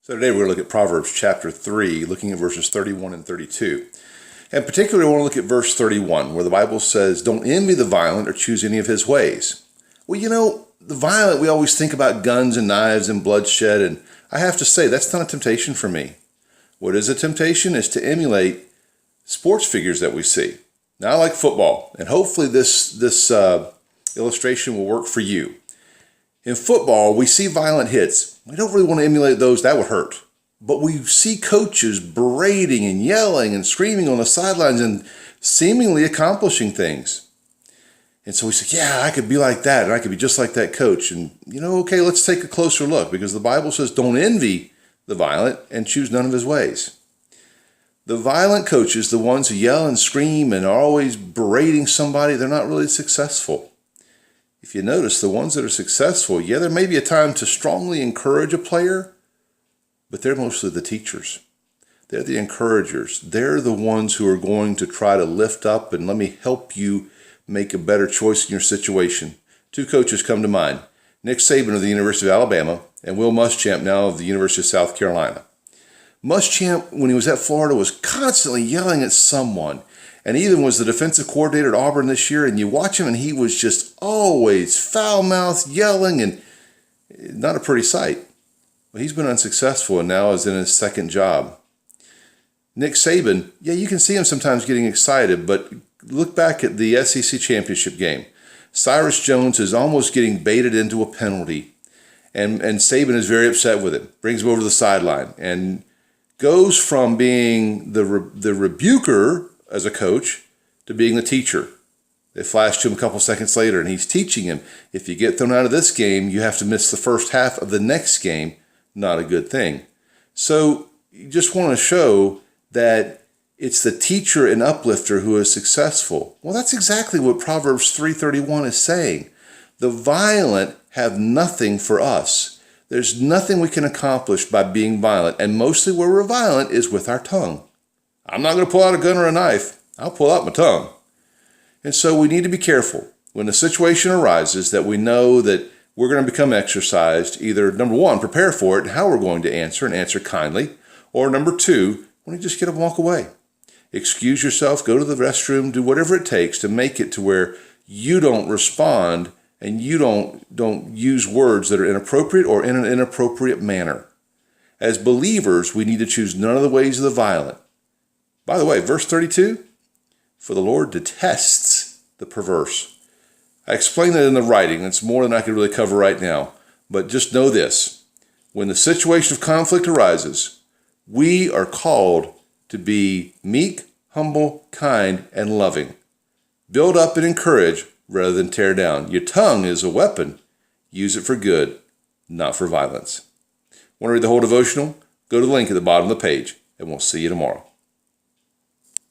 So today we're going to look at Proverbs chapter 3, looking at verses 31 and 32. And particularly I want to look at verse 31, where the Bible says, "Don't envy the violent or choose any of his ways." Well, the violent, we always think about guns and knives and bloodshed, and I have to say, that's not a temptation for me. What is a temptation is to emulate sports figures that we see. Now, I like football, and hopefully this illustration will work for you. In football, we see violent hits. We don't really want to emulate those. That would hurt. But we see coaches berating and yelling and screaming on the sidelines and seemingly accomplishing things. And so we say, yeah, I could be like that, and I could be just like that coach. And, okay, let's take a closer look, because the Bible says don't envy the violent and choose none of his ways. The violent coaches, the ones who yell and scream and are always berating somebody, they're not really successful. If you notice, the ones that are successful, yeah, there may be a time to strongly encourage a player, but they're mostly the teachers. They're the encouragers. They're the ones who are going to try to lift up and let me help you make a better choice in your situation. Two coaches come to mind: Nick Saban of the University of Alabama and Will Muschamp, now of the University of South Carolina. Muschamp, when he was at Florida, was constantly yelling at someone, and even was the defensive coordinator at Auburn this year, and you watch him and he was just always foul-mouthed, yelling, and not a pretty sight. Well, he's been unsuccessful and now is in his second job. Nick Saban, yeah, you can see him sometimes getting excited, but look back at the SEC championship game. Cyrus Jones is almost getting baited into a penalty, and Saban is very upset with him, brings him over to the sideline, and goes from being the rebuker as a coach to being the teacher. They flash to him a couple seconds later, and he's teaching him, if you get thrown out of this game, you have to miss the first half of the next game. Not a good thing. So you just want to show that it's the teacher and uplifter who is successful. Well, that's exactly what Proverbs 3:31 is saying. The violent have nothing for us. There's nothing we can accomplish by being violent, and mostly where we're violent is with our tongue. I'm not going to pull out a gun or a knife. I'll pull out my tongue. And so we need to be careful when the situation arises that we know that we're going to become exercised. Either, number one, prepare for it and how we're going to answer, and answer kindly. Or number two, when you just get up and walk away. Excuse yourself, go to the restroom, do whatever it takes to make it to where you don't respond and you don't use words that are inappropriate or in an inappropriate manner. As believers, we need to choose none of the ways of the violent. By the way, verse 32, "For the Lord detests the perverse." I explained that in the writing. It's more than I could really cover right now. But just know this: when the situation of conflict arises, we are called to be meek, humble, kind, and loving. Build up and encourage rather than tear down. Your tongue is a weapon. Use it for good, not for violence. Want to read the whole devotional? Go to the link at the bottom of the page, and we'll see you tomorrow.